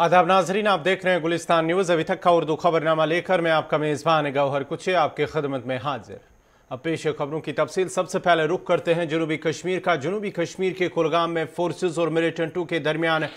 आदाब नाजरीन, आप देख रहे हैं गुलिस्तान न्यूज़। अभी तक का उर्दू खबरनामा लेकर मैं आपका मेज़बान गौहर कुचे आपके खदमत में हाजिर। अब पेश खबरों की तफसील। सबसे पहले रुख करते हैं जनूबी कश्मीर का। जनूबी कश्मीर के कुलगाम में फोर्सेस और मिलिटेंटों के दरमियान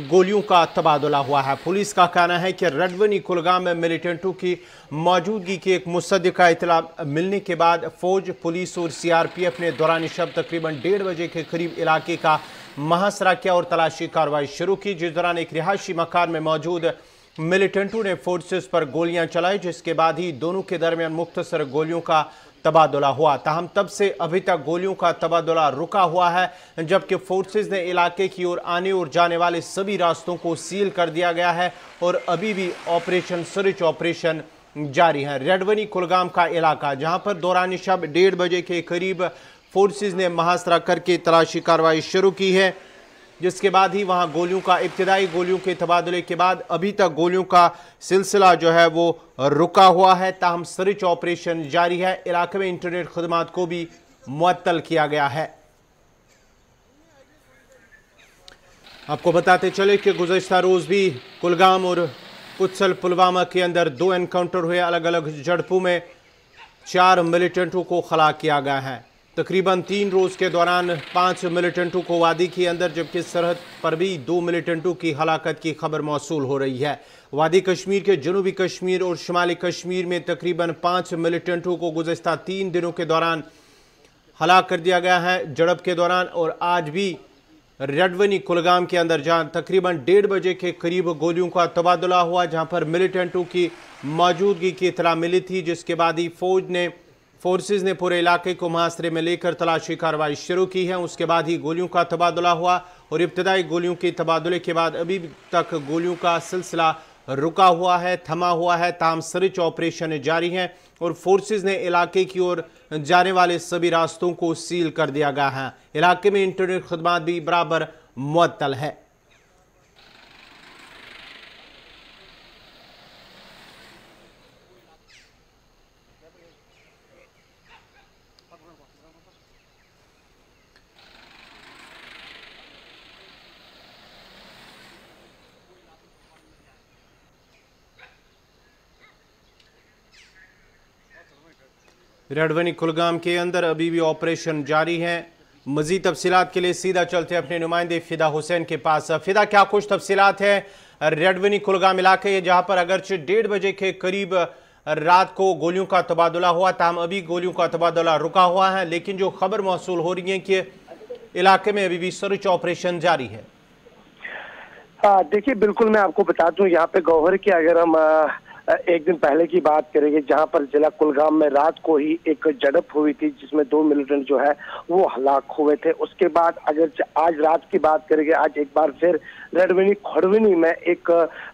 गोलियों का तबादला हुआ है। पुलिस का कहना है कि रडवनी कुलगाम में मिलिटेंटों की मौजूदगी की एक मुसद्दिका इतला मिलने के बाद फौज, पुलिस और CRPF ने दौरान शब तकरीबन 1:30 बजे के करीब इलाके का मुहासरा किया और तलाशी कार्रवाई शुरू की, जिस दौरान एक रिहायशी मकान में मौजूद मिलिटेंटों ने फोर्सेस पर गोलियां चलाई, जिसके बाद ही दोनों के दरमियान मुख्तसर गोलियों का तबादला हुआ। ताहम तब से अभी तक गोलियों का तबादला रुका हुआ है, जबकि फोर्सेस ने इलाके की ओर आने और जाने वाले सभी रास्तों को सील कर दिया गया है और अभी भी ऑपरेशन सर्च ऑपरेशन जारी है। रडवनी कुलगाम का इलाका, जहां पर दौरान शब 1:30 बजे के करीब फोर्सेस ने मुहासरा करके तलाशी कार्रवाई शुरू की है, जिसके बाद ही वहां गोलियों का इब्तिदाई गोलियों के तबादले के बाद अभी तक गोलियों का सिलसिला जो है वो रुका हुआ है। ताहम सर्च ऑपरेशन जारी है। इलाके में इंटरनेट खदमात को भी मुअत्तल किया गया है। आपको बताते चले कि गुज़श्ता रोज़ भी कुलगाम और कुत्सल पुलवामा के अंदर 2 एनकाउंटर हुए। अलग अलग झड़पों में 4 मिलिटेंटों को खला किया गया है। तकरीबन 3 रोज़ के दौरान 5 मिलिटेंटों को वादी के अंदर, जबकि सरहद पर भी 2 मिलिटेंटों की हलाकत की खबर मौसूल हो रही है। वादी कश्मीर के जनूबी कश्मीर और शुमाली कश्मीर में तकरीबन 5 मिलिटेंटों को गुज़श्ता 3 दिनों के दौरान हलाक कर दिया गया है झड़प के दौरान। और आज भी रडवनी कुलगाम के अंदर जहां तकरीबन 1:30 बजे के करीब गोलियों का तबादला हुआ, जहां पर मिलिटेंटों की मौजूदगी की इतला मिली थी, जिसके बाद ही फोर्सेस ने पूरे इलाके को मुहासरे में लेकर तलाशी कार्रवाई शुरू की है। उसके बाद ही गोलियों का तबादला हुआ और इब्तदाई गोलियों के तबादले के बाद अभी तक गोलियों का सिलसिला रुका हुआ है, थमा हुआ है। ताहम सर्च ऑपरेशन जारी है और फोर्सेस ने इलाके की ओर जाने वाले सभी रास्तों को सील कर दिया गया है। इलाके में इंटरनेट खदमात भी बराबर मुअत्तल है। रडवनी कुलगाम के अंदर अभी भी ऑपरेशन जारी है। मजीद तफसीलात के लिए सीधा चलते हैं अपने नुमाइंदे फिदा हुसैन के पास। फिदा, क्या कुछ तफसीलात है रडवनी कुलगाम इलाके, जहां पर अगरचे 1:30 बजे के करीब रात को गोलियों का तबादला हुआ, ताहम अभी गोलियों का तबादला रुका हुआ है, लेकिन जो खबर मौसूल हो रही है कि इलाके में अभी भी सर्च ऑपरेशन जारी है। देखिए, बिल्कुल मैं आपको बता दूं यहाँ पे गौहर की, अगर हम एक दिन पहले की बात करेंगे, जहां पर जिला कुलगाम में रात को ही एक झड़प हुई थी जिसमें 2 मिलिटेंट जो है वो हलाक हुए थे। उसके बाद अगर आज रात की बात करेंगे, आज एक बार फिर रडवनी खड़वनी में एक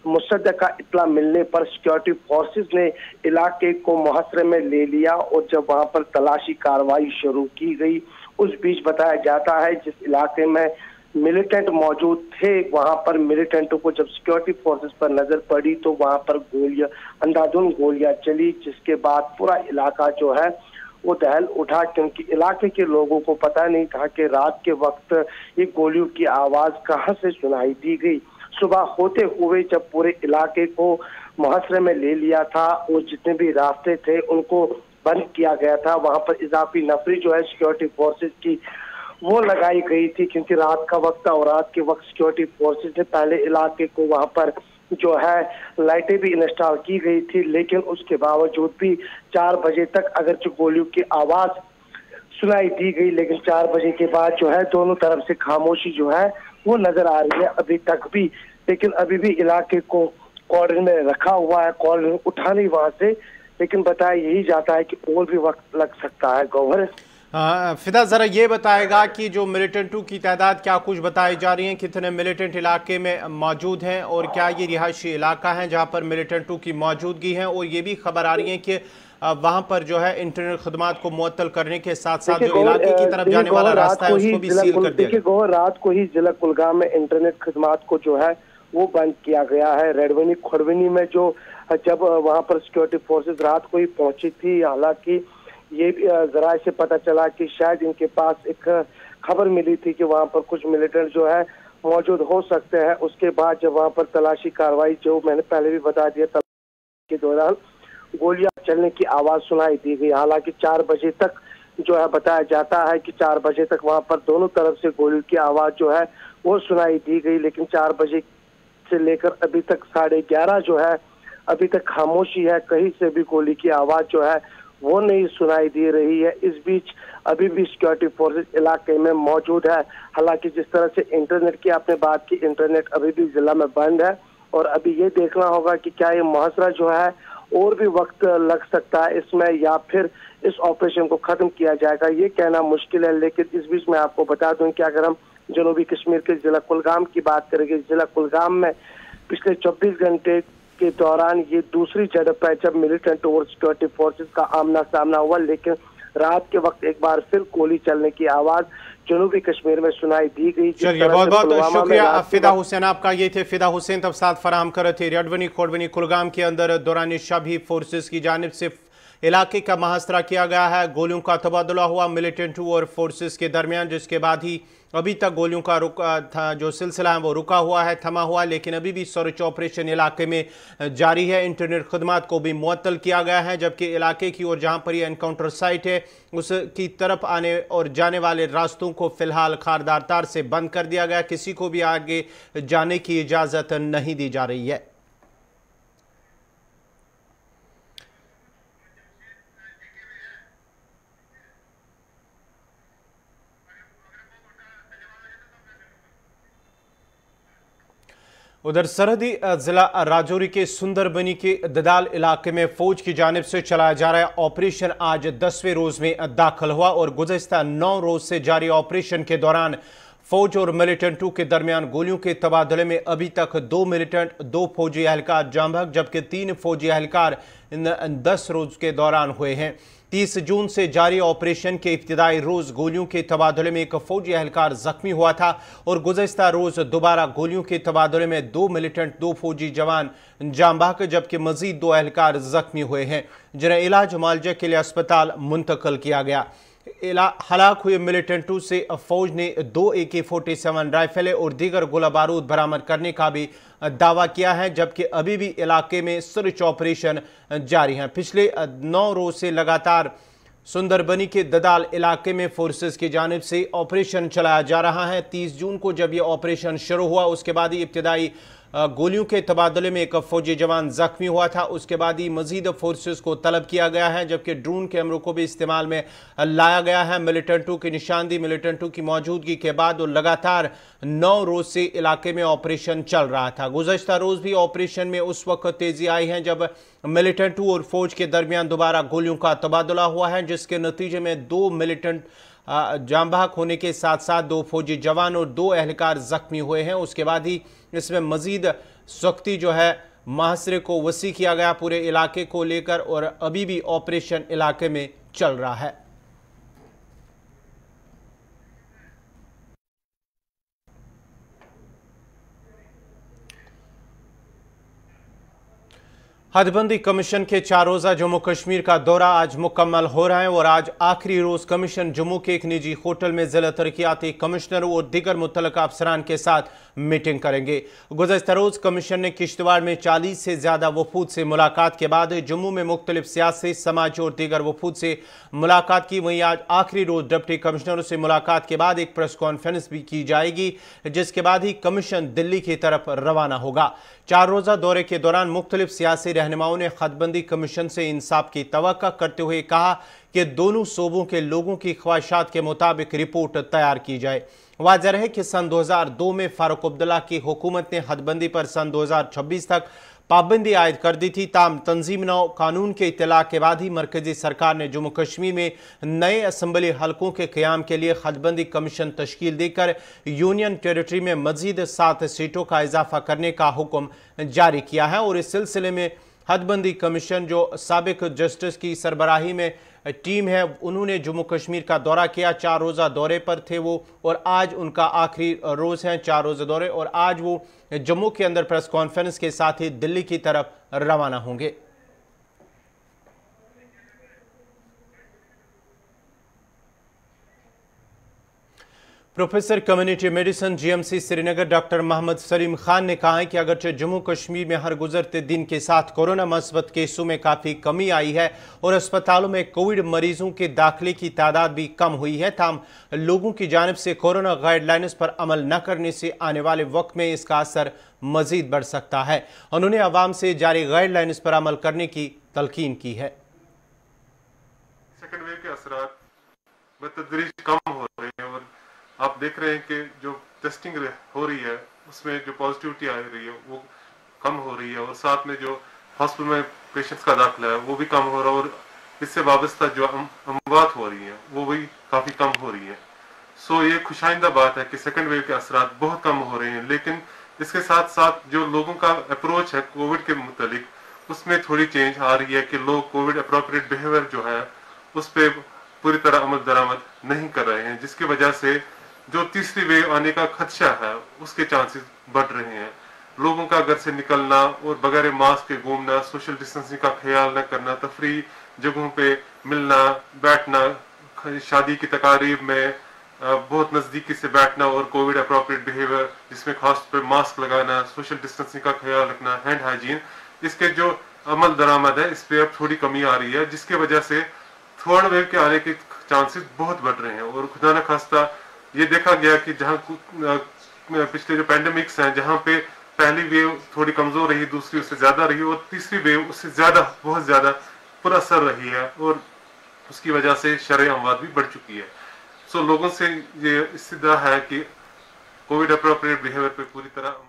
मुसद्दका इत्तला मिलने पर सिक्योरिटी फोर्सेस ने इलाके को मुहासरे में ले लिया और जब वहां पर तलाशी कार्रवाई शुरू की गई, उस बीच बताया जाता है जिस इलाके में मिलिटेंट मौजूद थे, वहां पर मिलिटेंटों को जब सिक्योरिटी फोर्सेस पर नजर पड़ी तो वहां पर गोलियां, अंधाधुंध गोलियां चली, जिसके बाद पूरा इलाका जो है वो दहल उठा, क्योंकि इलाके के लोगों को पता नहीं था कि रात के वक्त ये गोलियों की आवाज कहां से सुनाई दी गई। सुबह होते हुए जब पूरे इलाके को मुहासरे में ले लिया था और जितने भी रास्ते थे उनको बंद किया गया था, वहां पर इजाफी नफरी जो है सिक्योरिटी फोर्सेस की वो लगाई गई थी, क्योंकि रात का वक्त था और रात के वक्त सिक्योरिटी फोर्सेस ने पहले इलाके को वहां पर जो है लाइटें भी इंस्टॉल की गई थी, लेकिन उसके बावजूद भी 4 बजे तक अगर जो गोलियों की आवाज सुनाई दी गई, लेकिन 4 बजे के बाद जो है दोनों तरफ से खामोशी जो है वो नजर आ रही है अभी तक भी। लेकिन अभी भी इलाके को कॉर्डन में रखा हुआ है, कॉर्डन उठा नहीं वहां से, लेकिन बताया यही जाता है कि और भी वक्त लग सकता है। गौहर, फिदा जरा ये बताएगा कि जो मिलिटेंटों की तादाद क्या कुछ बताई जा रही है, कितने मिलिटेंट इलाके में मौजूद हैं और क्या ये रिहायशी इलाका है जहां पर मिलिटेंटों की मौजूदगी है। और ये भी खबर आ रही है कि वहां पर जो है इंटरनेट खदमात को मुअत्तल करने के साथ साथ जो इलाके की तरफ जाने वाला रास्ता है उसको भी सील कर दिया। देखिए गौहर, रात को ही जिला कुलगाम में इंटरनेट खदमात को जो है वो बंद किया गया है। रडवनी खड़वनी में जो जब वहां पर सिक्योरिटी फोर्सेज रात को ही पहुंची थी, हालांकि ये जरा से पता चला कि शायद इनके पास एक खबर मिली थी कि वहां पर कुछ मिलिटेंट जो है मौजूद हो सकते हैं। उसके बाद जब वहां पर तलाशी कार्रवाई, जो मैंने पहले भी बता दिया, तलाशी के दौरान गोलियां चलने की आवाज सुनाई दी गई। हालांकि 4 बजे तक जो है बताया जाता है कि 4 बजे तक वहां पर दोनों तरफ से गोली की आवाज जो है वो सुनाई दी गई, लेकिन 4 बजे से लेकर अभी तक 11:30 जो है अभी तक खामोशी है। कहीं से भी गोली की आवाज जो है वो नहीं सुनाई दे रही है। इस बीच अभी भी सिक्योरिटी फोर्सेस इलाके में मौजूद है। हालांकि जिस तरह से इंटरनेट की आपने बात की, इंटरनेट अभी भी जिला में बंद है और अभी ये देखना होगा कि क्या ये मुहासरा जो है और भी वक्त लग सकता है इसमें, या फिर इस ऑपरेशन को खत्म किया जाएगा, ये कहना मुश्किल है। लेकिन इस बीच मैं आपको बता दूं कि अगर हम जनूबी कश्मीर के जिला कुलगाम की बात करेंगे, जिला कुलगाम में पिछले 24 घंटे के दौरान ये दूसरी झड़प है जब मिलिटेंट और सिक्योरिटी फोर्सेस का आमना सामना हुआ। लेकिन रात के वक्त एक बार फिर गोली चलने की आवाज जनूबी कश्मीर में सुनाई दी गई। चलिए, बहुत बहुत शुक्रिया फिदा हुसैन आपका। ये थे फिदा हुसैन तफसात फराहम कर रहे थे रडवनी खोडवनी कुलगाम के अंदर दौरान शबी फोर्सेस की जानिब से इलाके का मुहासरा किया गया है। गोलियों का तबादला हुआ मिलिटेंट और फोर्सेस के दरमियान, जिसके बाद ही अभी तक गोलियों का रुका था जो सिलसिला है वो रुका हुआ है, थमा हुआ, लेकिन अभी भी सर्च ऑपरेशन इलाके में जारी है। इंटरनेट खदमात को भी मुअत्तल किया गया है, जबकि इलाके की ओर जहां पर यह एनकाउंटर साइट है उसकी तरफ आने और जाने वाले रास्तों को फिलहाल खारदार तार से बंद कर दिया गया। किसी को भी आगे जाने की इजाज़त नहीं दी जा रही है। उधर सरहदी जिला राजौरी के सुंदरबनी के ददाल इलाके में फौज की जानिब से चलाया जा रहा ऑपरेशन आज 10वें रोज में दाखिल हुआ और गुज़श्ता 9 रोज से जारी ऑपरेशन के दौरान फौज और मिलिटेंटों के दरमियान गोलियों के तबादले में अभी तक 2 मिलिटेंट, 2 फौजी एहलकार जाम बहक, जबकि 3 फौजी एहलकार इन 10 रोज के दौरान हुए हैं। 30 जून से जारी ऑपरेशन के इब्तिदाई रोज गोलियों के तबादले में एक फौजी एहलकार जख्मी हुआ था और गुज़श्ता रोज दोबारा गोलियों के तबादले में 2 मिलिटेंट, 2 फौजी जवान जाम बहक, जबकि मजीद 2 एहलकार जख्मी हुए हैं, जिन्हें इलाज मुआलजे के लिए अस्पताल मुंतकिल किया गया। हलाक हुए मिलिटेंटों से फौज ने 2 AK-47 राइफलें और दीगर गोला बारूद बरामद करने का भी दावा किया है, जबकि अभी भी इलाके में सर्च ऑपरेशन जारी है। पिछले 9 रोज से लगातार सुंदरबनी के ददाल इलाके में फोर्सेस की जानिब से ऑपरेशन चलाया जा रहा है। 30 जून को जब यह ऑपरेशन शुरू हुआ उसके बाद ही इब्तिदाई गोलियों के तबादले में एक फौजी जवान जख्मी हुआ था। उसके बाद ही मजीद फोर्सेस को तलब किया गया है, जबकि ड्रोन कैमरों को भी इस्तेमाल में लाया गया है। मिलिटेंटों की निशानदी, मिलिटेंटों की मौजूदगी के बाद और लगातार 9 रोज से इलाके में ऑपरेशन चल रहा था। गुज़श्ता रोज भी ऑपरेशन में उस वक्त तेजी आई है जब मिलिटेंटों और फौज के दरमियान दोबारा गोलियों का तबादला हुआ है, जिसके नतीजे में 2 मिलिटेंट जाम बहक होने के साथ साथ 2 फौजी जवान और 2 एहलकार जख्मी हुए हैं। उसके बाद ही इसमें मजीद सख्ती जो है मुहासरे को वसी किया गया पूरे इलाके को लेकर और अभी भी ऑपरेशन इलाके में चल रहा है। हदबंदी कमीशन के 4 रोज़ा जम्मू कश्मीर का दौरा आज मुकम्मल हो रहा है और आज आखिरी रोज कमीशन जम्मू के एक निजी होटल में जिला तरक्याती कमिश्नर और दीगर मुतल्लिका अफसरान के साथ मीटिंग करेंगे। गुज़श्ता रोज कमीशन ने किश्तवाड़ में 40 से ज्यादा वफूद से मुलाकात के बाद जम्मू में मुख्तलिफ सियासी, समाजी और दीगर वफूद से मुलाकात की। वहीं आज आखिरी रोज डिप्टी कमिश्नरों से मुलाकात के बाद एक प्रेस कॉन्फ्रेंस भी की जाएगी, जिसके बाद ही कमीशन दिल्ली की तरफ रवाना होगा। 4 रोज़ा दौरे के दौरान मुख्तलिफ सियासी रहनुमाओं ने खतबंदी कमीशन से इंसाफ की तवक्को करते हुए कहा कि दोनों सूबों के लोगों की ख्वाहिशात के मुताबिक रिपोर्ट तैयार की जाए। वाज़ेह है कि सन 2002 में फारूक अब्दुल्ला की हुकूमत ने हदबंदी पर सन 2026 तक पाबंदी आयद कर दी थी। ताम तंजीम नौ कानून के इत्तला के बाद ही मरकजी सरकार ने जम्मू कश्मीर में नए असम्बली हलकों के क़याम के लिए हदबंदी कमीशन तश्कील देकर यूनियन टेरिटरी में मजीद 7 सीटों का इजाफा करने का हुक्म जारी किया है। और इस सिलसिले में हदबंदी कमीशन जो साबिक जस्टिस की सरबराही में टीम है, उन्होंने जम्मू कश्मीर का दौरा किया। 4 रोज़ा दौरे पर थे वो और आज उनका आखिरी रोज़ है 4 रोज़ा दौरे, और आज वो जम्मू के अंदर प्रेस कॉन्फ्रेंस के साथ ही दिल्ली की तरफ रवाना होंगे। Professor community medicine GMC Srinagar doctor Mohammad Saleem Khan ने कहा है कि अगरचे जम्मू कश्मीर में हर गुजरते दिन के साथ कोरोना मस्बत केसों में काफ़ी कमी आई है और अस्पतालों में कोविड मरीजों के दाखिले की तादाद भी कम हुई है, ताहम लोगों की जानिब से कोरोना गाइडलाइंस पर अमल न करने से आने वाले वक्त में इसका असर मजीद बढ़ सकता है। उन्होंने आवाम से जारी गाइडलाइंस पर अमल करने की तलकीन की है। सेकेंड वेव के असरात बतदरीज कम हो रहे हैं और आप देख रहे हैं कि जो टेस्टिंग हो रही है उसमें जो पॉजिटिविटी आ रही है वो कम हो रही है और साथ में जो हॉस्पिटल में पेशेंट्स का दाखिला है वो भी कम हो रहा है और इससे वाबस्ता जो अमवात हो रही है वो भी काफ़ी कम हो रही है। सो ये खुशाइंदा बात है कि सेकेंड वेव के असरात बहुत कम हो रहे हैं, लेकिन इसके साथ साथ जो लोगों का अप्रोच है कोविड के मुतालिक उसमें थोड़ी चेंज आ रही है कि लोग कोविड अप्रोप्रिएट बिहेवियर जो है उस पर पूरी तरह अमल दरामद नहीं कर रहे हैं, जिसकी वजह से जो तीसरी वेव आने का खदशा है उसके चांसेस बढ़ रहे हैं। लोगों का घर से निकलना और बगैर मास्क के घूमना, सोशल डिस्टेंसिंग का ख्याल न करना, तफरी जगहों पे मिलना बैठना, शादी की तकारीब में बहुत नज़दीकी से बैठना और कोविड अप्रोप्रिएट बिहेवियर जिसमें खास पर मास्क लगाना, सोशल डिस्टेंसिंग का ख्याल रखना, हैंड हाइजीन, इसके जो अमल दरामद है इस पर अब थोड़ी कमी आ रही है, जिसकी वजह से थर्ड वेव के आने के चांसेस बहुत बढ़ रहे हैं। और खुदा न खास्ता ये देखा गया कि जहाँ पिछले जो पैंडेमिक्स हैं जहाँ पे पहली वेव थोड़ी कमजोर रही, दूसरी उससे ज्यादा रही और तीसरी वेव उससे ज्यादा बहुत ज्यादा पुरअसर रही है और उसकी वजह से शरह अमवात भी बढ़ चुकी है। सो लोगों से ये इस्तदा है कि कोविड अप्रोप्रिएट बिहेवियर पे पूरी तरह।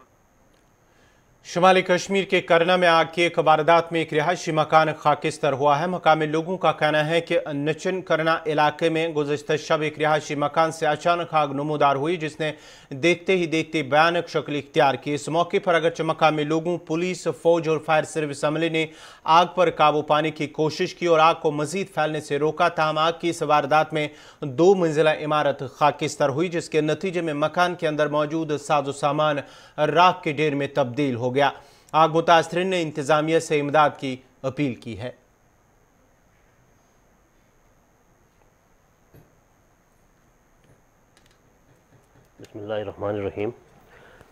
शुमाली कश्मीर के करना में आग की एक वारदात में एक रिहायशी मकान खाकिस्तर हुआ है। मकामी लोगों का कहना है कि नचन करना इलाके में गुज़श्ता शब एक रिहायशी मकान से अचानक आग नमूदार हुई, जिसने देखते ही देखते भयानक शक्ल इख्तियार की। इस मौके पर अगरचे मकामी लोगों, पुलिस, फौज और फायर सर्विस अमले ने आग पर काबू पाने की कोशिश की और आग को मजीद फैलने से रोका, ताहम आग की इस वारदात में 2 मंजिला इमारत खाकिस्तर हुई, जिसके नतीजे में मकान के अंदर मौजूद साजो सामान राख के ढेर में तब्दील हो गया। आग मुतासरीन ने इंतजामिया से इमदाद की अपील की है। बिस्मिल्लाहिर्रहमानिर्रहीम।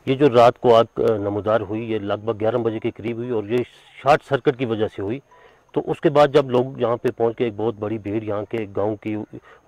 ये जो रात को आग नमूदार हुई ये लगभग 11 बजे के करीब हुई और ये शॉर्ट सर्किट की वजह से हुई। तो उसके बाद जब लोग यहाँ पे पहुँच के एक बहुत बड़ी भीड़ यहाँ के गांव की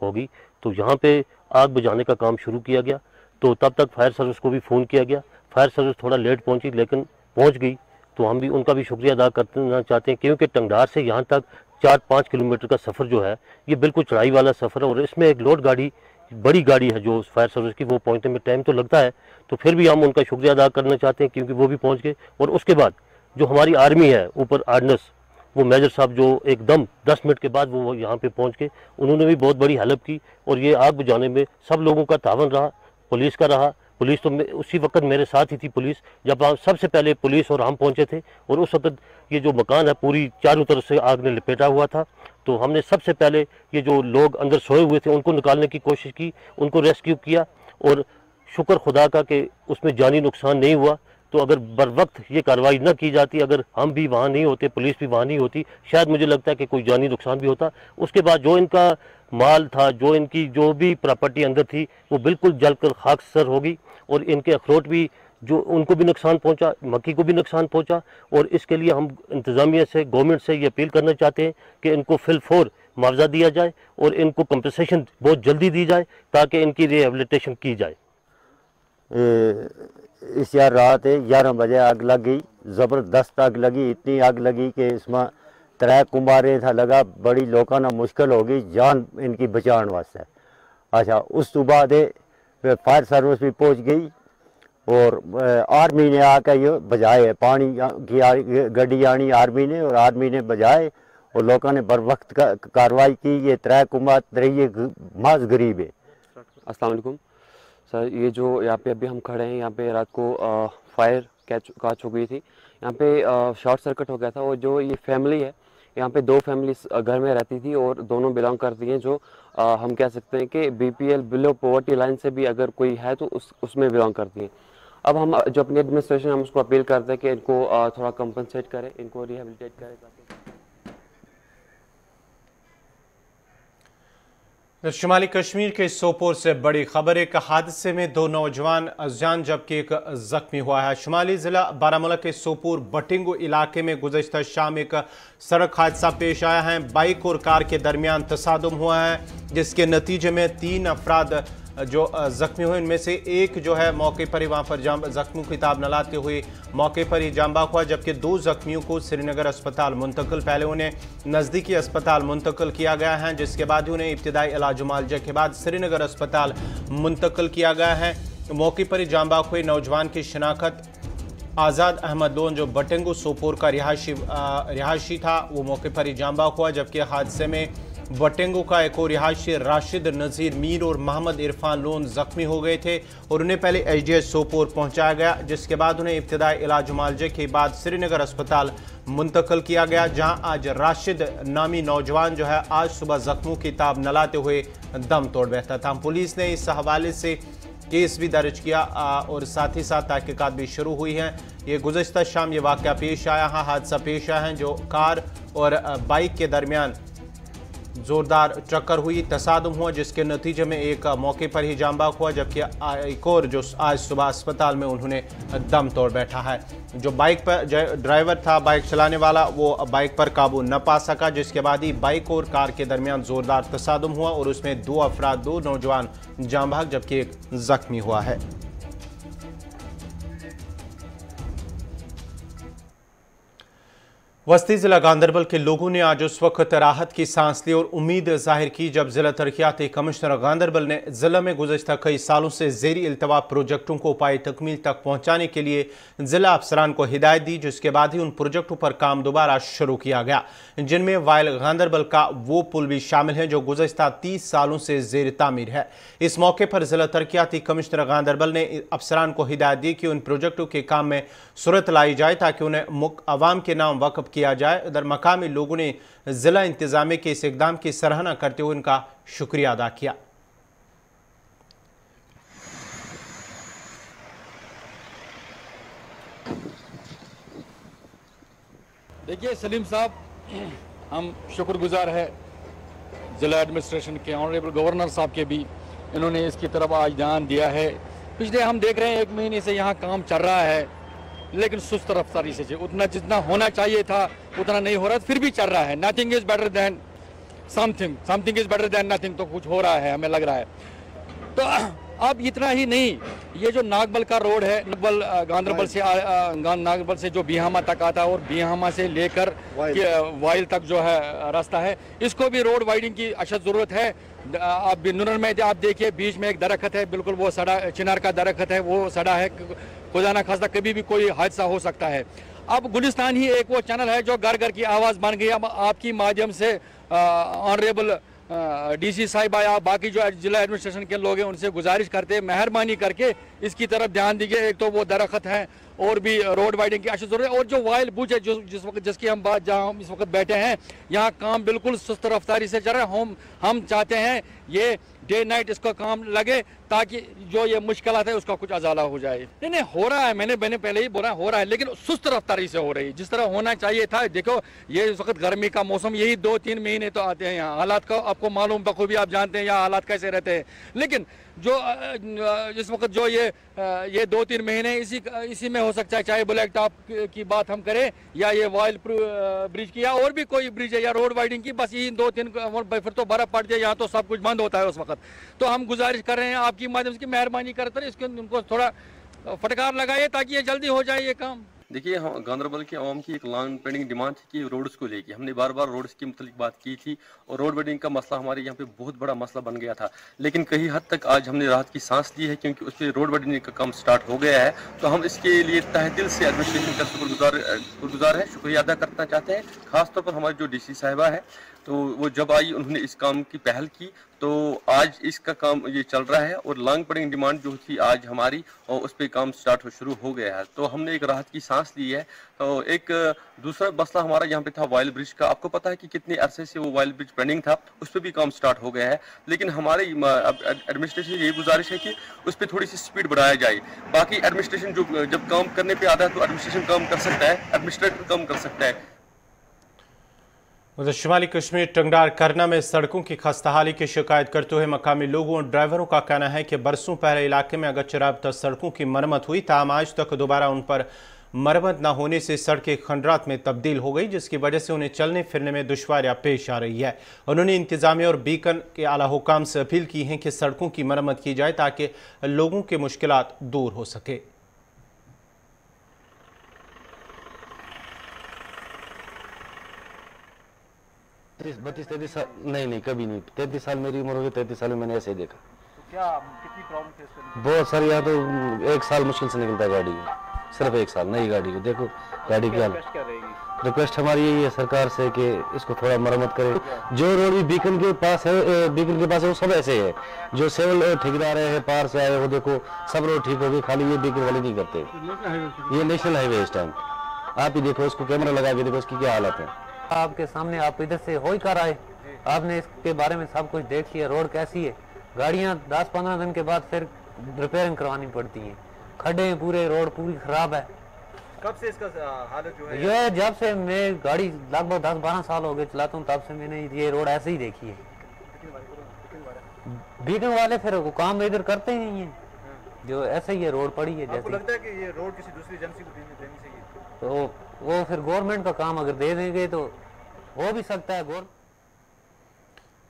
होगी तो यहाँ पे आग बुझाने का काम शुरू किया गया। तो तब तक फायर सर्विस को भी फ़ोन किया गया। फायर सर्विस थोड़ा लेट पहुँची लेकिन पहुँच गई, तो हम भी उनका भी शुक्रिया अदा करना चाहते हैं क्योंकि टंगडार से यहाँ तक 4-5 किलोमीटर का सफ़र जो है ये बिल्कुल चढ़ाई वाला सफ़र है और इसमें एक लोड गाड़ी, बड़ी गाड़ी है जो फायर सर्विस की, वो पहुँचने में टाइम तो लगता है। तो फिर भी हम उनका शुक्रिया अदा करना चाहते हैं क्योंकि वो भी पहुँच गए। और उसके बाद जो हमारी आर्मी है ऊपर आर्डनेस, वो मेजर साहब जो एकदम 10 मिनट के बाद वो यहाँ पे पहुँच के उन्होंने भी बहुत बड़ी हेल्प की और ये आग बुझाने में सब लोगों का तावन रहा, पुलिस का रहा। पुलिस तो उसी वक्त मेरे साथ ही थी पुलिस, जब सबसे पहले पुलिस और हम पहुंचे थे और उस वक्त ये जो मकान है पूरी चारों तरफ से आग ने लपेटा हुआ था। तो हमने सबसे पहले ये जो लोग अंदर सोए हुए थे उनको निकालने की कोशिश की, उनको रेस्क्यू किया और शुक्र खुदा का कि उसमें जानी नुकसान नहीं हुआ। तो अगर बर वक्त ये कार्रवाई न की जाती, अगर हम भी वहाँ नहीं होते, पुलिस भी वहाँ नहीं होती, शायद मुझे लगता है कि कोई जानी नुकसान भी होता। उसके बाद जो इनका माल था, जो इनकी जो भी प्रॉपर्टी अंदर थी वो बिल्कुल जलकर खाकसर होगी और इनके अखरोट भी जो उनको भी नुकसान पहुंचा, मक्की को भी नुकसान पहुंचा। और इसके लिए हम इंतज़ामिया से, गवर्नमेंट से ये अपील करना चाहते हैं कि इनको फिलफौर मुआवजा दिया जाए और इनको कंपनसेशन बहुत जल्दी दी जाए ताकि इनकी रिहेबिलिटेशन की जाए। इस यार रात 11 बजे आग लग गई, ज़बरदस्त आग लगी, इतनी आग लगी कि इसमें 3 कुंबारे था लगा, बड़ी लोगों ना मुश्किल हो गई जान इनकी बचाने वास्ते। अच्छा, उस तो बाद फायर सर्विस भी पहुंच गई और आर्मी ने आकर ये बजाए, पानी की गड्डी आनी आर्मी ने और आर्मी ने बजाए और लोगों ने बर वक्त कार्रवाई की। ये 3 कुंबार रही माज गरीब है। अस्सलाम वालेकुम सर, ये जो यहाँ पे अभी हम खड़े हैं, यहाँ पे रात को फायर कैच हो गई थी, यहाँ पे शॉर्ट सर्किट हो गया था और जो ये फैमिली है यहाँ पे 2 फैमिलीज घर में रहती थी और दोनों बिलोंग करती हैं जो हम कह सकते हैं कि बीपीएल बिलो पॉवर्टी लाइन से भी अगर कोई है तो उसमें बिलोंग करती हैं। अब हम जो अपनी एडमिनिस्ट्रेशन हम उसको अपील करते हैं कि इनको थोड़ा कंपनसेट करें, इनको रिहेबिलिटेट करें। शुमाली कश्मीर के सोपोर से बड़ी खबर, एक हादसे में 2 नौजवान जान जबकि एक जख्मी हुआ है। शुमाली जिला बारामूला के सोपोर बटिंगो इलाके में गुज़श्ता शाम एक सड़क हादसा पेश आया है। बाइक और कार के दरमियान तसादुम हुआ है, जिसके नतीजे में 3 अफराद जो जख्मी हुए, इनमें से एक जो है मौके पर ही वहाँ पर जख्मों की ताब न लाते हुए मौके पर ही जाम बाक हुआ, जबकि 2 जख्मियों को श्रीनगर अस्पताल मुंतकिल, पहले उन्हें नज़दीकी अस्पताल मुंतकिल किया गया है, जिसके बाद उन्हें इब्तिदाई इलाज मुआलजे के बाद श्रीनगर अस्पताल मुंतकिल किया गया है। मौके पर ही जाम बाक हुए नौजवान की शिनाख्त आज़ाद अहमद लोन जो बटिंगो सोपोर का रिहायशी था, वो मौके पर ही जाम बाक हुआ, जबकि हादसे में बटिंगो का एक और रिहायशी राशिद नज़ीर मीर और मोहम्मद इरफान लोन जख्मी हो गए थे और उन्हें पहले HDH सोपोर पहुंचाया गया, जिसके बाद उन्हें इब्तिदाई इलाज मुआलजे के बाद श्रीनगर अस्पताल मुंतकिल किया गया, जहां आज राशिद नामी नौजवान जो है आज सुबह जख्मों की ताब न लाते हुए दम तोड़ बैठा था। पुलिस ने इस हवाले से केस भी दर्ज किया और साथ ही साथ तहकीकात भी शुरू हुई हैं। ये गुज़श्ता शाम ये वाक़या पेश आया है, हादसा पेश आया है, जो कार और बाइक के दरमियान जोरदार टक्कर हुई, तसादुम हुआ, जिसके नतीजे में एक मौके पर ही जाम बाक हुआ, जबकि एक और जो आज सुबह अस्पताल में उन्होंने दम तोड़ बैठा है। जो बाइक पर ड्राइवर था, बाइक चलाने वाला, वो बाइक पर काबू न पा सका, जिसके बाद ही बाइक और कार के दरमियान जोरदार तसादुम हुआ और उसमें 2 अफराद 2 नौजवान जाम बाक जबकि एक जख्मी हुआ है। वस्ती जिला गांदरबल के लोगों ने आज उस वक्त राहत की सांस ली और उम्मीद जाहिर की जब जिला तरक्याती कमिश्नर गांदरबल ने जिला में गुज़श्ता कई सालों से ज़ेरी इल्तवा प्रोजेक्टों को पाई तकमील तक पहुँचाने के लिए जिला अफसरान को हिदायत दी, जिसके बाद ही उन प्रोजेक्टों पर काम दोबारा शुरू किया गया, जिनमें वाइल गांदरबल का वो पुल भी शामिल है जो गुज़श्ता 30 सालों से ज़ेर तामीर है। इस मौके पर जिला तरक्याती कमिश्नर गांदरबल ने अफसरान को हिदायत दी कि उन प्रोजेक्टों के काम में सूरत लाई जाए ताकि उन्हें अवाम के नाम वक़्फ़ किया जाए। उधर मकामी लोगों ने जिला इंतजामिया के इस इक़दाम की सराहना करते हुए उनका शुक्रिया अदा किया। देखिए सलीम साहब, हम शुक्रगुजार है जिला एडमिनिस्ट्रेशन के, ऑनरेबल गवर्नर साहब के भी, इन्होंने इसकी तरफ आज ध्यान दिया है। पिछले हम देख रहे हैं 1 महीने से यहाँ काम चल रहा है, लेकिन सुस्त रफ्तारी से, उतना जितना होना चाहिए था उतना नहीं हो रहा, फिर भी चल रहा है। Nothing is better than something, something is better than nothing, तो कुछ हो रहा है, हमें लग रहा है। तो अब इतना ही नहीं, ये जो नागबल का रोड है, नागबल से जो बिहामा तक आता है और बिहामा से लेकर वाइल तक जो है रास्ता है, इसको भी रोड वाइडिंग की अशद ज़रूरत है। आप नुनर में आप देखिए, बीच में एक दरख्त है, बिल्कुल वो सड़ा, चिनार का दरख्त है, वो सड़ा है, खुदा ना खास्ता कभी भी कोई हादसा हो सकता है। अब गुलिस्तान ही एक वो चैनल है जो घर घर की आवाज़ बन गई। अब आपकी माध्यम से ऑनरेबल DC साहिबा या बाकी जो जिला एडमिनिस्ट्रेशन के लोग हैं उनसे गुजारिश करते हैं, मेहरबानी करके इसकी तरफ ध्यान दीजिए। एक तो वो दरख्त है और भी रोड वाइडिंग की अशद ज़रूरत है, और जो वाइल बुझ है जिसकी हम बात जहाँ हम इस वक्त बैठे हैं, यहाँ काम बिल्कुल सुस्त रफ्तारी से चल रहा है। हम चाहते हैं ये डे नाइट इसका काम लगे ताकि जो ये मुश्किलात है उसका कुछ अजाला हो जाए। नहीं हो रहा है, मैंने पहले ही बोला, हो रहा है, लेकिन सुस्त रफ्तारी से हो रही है, जिस तरह होना चाहिए था। देखो ये इस वक्त गर्मी का मौसम, यही 2-3 महीने तो आते हैं यहाँ, हालात का आपको मालूम, बखूबी आप जानते हैं यहाँ हालात कैसे रहते हैं। लेकिन जो इस वक्त जो ये 2-3 महीने इसी में हो सकता है, चाहे ब्लैक टॉप की बात हम करें या ये वाइल ब्रिज की या और भी कोई ब्रिज है या रोड वाइडिंग की, बस ये 2-3 फिर तो बर्फ पड़ जाए, यहाँ तो सब कुछ बंद होता है उस वक्त। तो हम गुजारिश कर रहे हैं आपकी माध्यम से, मेहरबानी करते इसके उनको थोड़ा फटकार लगाइए ताकि ये जल्दी हो जाए ये काम। देखिए, गांदरबल के आवाम की एक लॉन्ग पेंडिंग डिमांड थी कि रोड्स को लेके हमने बार बार रोड्स की मुतालिक बात की थी और रोड वेडिंग का मसला हमारे यहाँ पे बहुत बड़ा मसला बन गया था। लेकिन कई हद तक आज हमने राहत की सांस ली है क्योंकि उस पर रोड वेडिंग का काम स्टार्ट हो गया है। तो हम इसके लिए तहे दिल से एडमिनिस्ट्रेशन का शुक्रगुजार है, शुक्रिया अदा करना चाहते हैं। खासतौर पर हमारी जो DC साहिबा है, तो वो जब आई उन्होंने इस काम की पहल की, तो आज इसका काम ये चल रहा है और लॉन्ग पेंडिंग डिमांड जो थी आज हमारी, और उस पर काम स्टार्ट शुरू हो गया है। तो हमने एक राहत की सांस ली है। तो एक दूसरा मसला हमारा यहाँ पे था वाइल ब्रिज का। आपको पता है कि कितने अरसे से वो वाइल ब्रिज पेंडिंग था, उस पर भी काम स्टार्ट हो गया है। लेकिन हमारे एडमिनिस्ट्रेशन यही गुजारिश है कि उस पर थोड़ी सी स्पीड बढ़ाया जाए। बाकी एडमिनिस्ट्रेशन जो जब काम करने पर आता है तो एडमिनिस्ट्रेशन काम कर सकता है, एडमिनिस्ट्रेटर काम कर सकता है। उधर शुमाली कश्मीर टंगडार करना में सड़कों की खस्ताहाली की शिकायत करते हुए मकामी लोगों और ड्राइवरों का कहना है कि बरसों पहले इलाके में अगरचे रबता सड़कों की मरम्मत हुई, ताहम आज तक दोबारा उन पर मरम्मत न होने से सड़कें खंडरात में तब्दील हो गई, जिसकी वजह से उन्हें चलने फिरने में दुश्वारियां पेश आ रही है। उन्होंने इंतजामिया और बीकन के आला हुकाम से अपील की है कि सड़कों की मरम्मत की जाए ताकि लोगों के मुश्किलात दूर हो सके। 32-33 साल नहीं कभी नहीं। 33 साल मेरी उम्र हो गई, 33 साल में मैंने ऐसे ही देखा। तो क्या कितनी प्रॉब्लम फेस करनी? बहुत सारी, यहाँ तो 1 साल मुश्किल से निकलता है गाड़ी को, सिर्फ 1 साल नई गाड़ी को। देखो गाड़ी की हालत। रिक्वेस्ट हमारी यही है सरकार से कि इसको थोड़ा मरम्मत करे। जो रोड भी बीकन के पास है, बीकन के पास है, वो सब ऐसे है। जो सिविल ठेकेदार है पार से आए, वो देखो सब रोड ठीक हो गए, खाली ये बीकन वाले नहीं करते। ये नेशनल हाईवे इस टाइम आप ही देखो, उसको कैमरा लगा के देखो उसकी क्या हालत है। आपके सामने आप इधर से हो ही कर आए, आपने इसके बारे में सब कुछ देख लिया। रोड कैसी है, गाड़ियां 10-15 दिन के बाद फिर रिपेयरिंग करवानी पड़ती हैं। खड्डे हैं पूरे, रोड पूरी खराब है। कब से इसका हालत जो है? ये जब से मैं गाड़ी लगभग 10-12 साल हो गए चलाता हूँ, तब से मैंने ये रोड ऐसे ही देखी है। बीकन वाले फिर काम इधर करते ही नहीं है, जो ऐसे ही ये रोड पड़ी है। आपको लगता है कि ये रोड किसी दूसरी एजेंसी को देनी चाहिए? तो वो फिर गवर्नमेंट का काम अगर दे देंगे तो हो भी सकता है।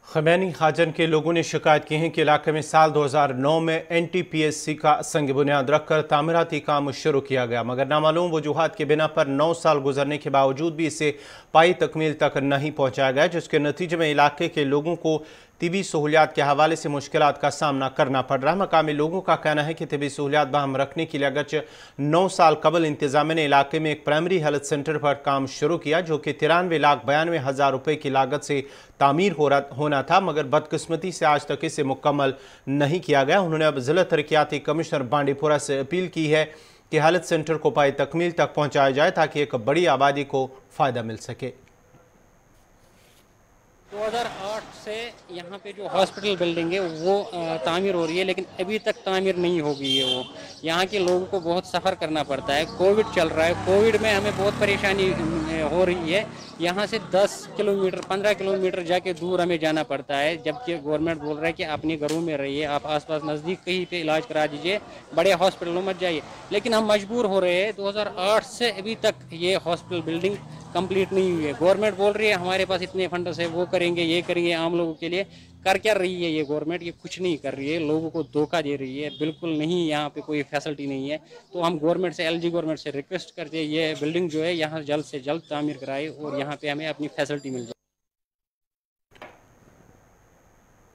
खमैनी खाजन के लोगों ने शिकायत की है कि इलाके में साल 2009 में NTPSC का संग बुनियाद रखकर तामीराती काम शुरू किया गया, मगर नामालूम वजूहात के बिना पर 9 साल गुजरने के बावजूद भी इसे पाई तकमील तक नहीं पहुंचाया गया, जिसके नतीजे में इलाके के लोगों को तिबी सहूलियात के हवाले से मुश्किलात का सामना करना पड़ रहा है। मकामी लोगों का कहना है कि तिबी सहूलियात बहाम रखने के लिए अगरचे 9 साल कबल इंतजामिया ने इलाके में एक प्राइमरी हेल्थ सेंटर पर काम शुरू किया, जो कि 93,92,000 रुपये की लागत से तामीर होना था, मगर बदकिस्मती से आज तक इसे मुकम्मल नहीं किया गया। उन्होंने अब जिला तरक्याती कमिश्नर बांडीपुरा से अपील की है कि हेल्थ सेंटर को पाई तकमील तक पहुँचाया जाए ताकि एक बड़ी आबादी को फ़ायदा मिल सके। 2008 से यहाँ पे जो हॉस्पिटल बिल्डिंग है वो तामीर हो रही है, लेकिन अभी तक तामीर नहीं हो गई है। वो यहाँ के लोगों को बहुत सफ़र करना पड़ता है। कोविड चल रहा है, कोविड में हमें बहुत परेशानी हो रही है। यहाँ से 10 किलोमीटर 15 किलोमीटर जाके दूर हमें जाना पड़ता है, जबकि गवर्नमेंट बोल रहा है कि अपने घरों में रहिए, आप आसपास नज़दीक कहीं पे इलाज करा दीजिए, बड़े हॉस्पिटलों मत जाइए। लेकिन हम मजबूर हो रहे हैं। 2008 से अभी तक ये हॉस्पिटल बिल्डिंग कंप्लीट नहीं हुई है। गवर्नमेंट बोल रही है हमारे पास इतने फंड्स है, वो करेंगे, ये करेंगे आम लोगों के लिए। कर क्या रही है ये गवर्नमेंट? ये कुछ नहीं कर रही है, लोगों को धोखा दे रही है। बिल्कुल नहीं, यहाँ पे कोई फैसिलिटी नहीं है। तो हम गवर्नमेंट से, LG गवर्नमेंट से रिक्वेस्ट करते हैं ये बिल्डिंग जो है यहाँ जल्द से जल्द तामीर कराए और यहाँ पे हमें अपनी फैसिलिटी मिल जाए।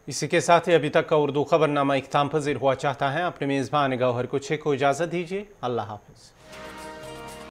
इसी के साथ ही अभी तक का उर्दू खबरनामा इख्तिताम पजीर हुआ चाहता है। अपने मेज़बान गौहर कुछ को इजाज़त दीजिए। अल्लाह हाफ़िज़।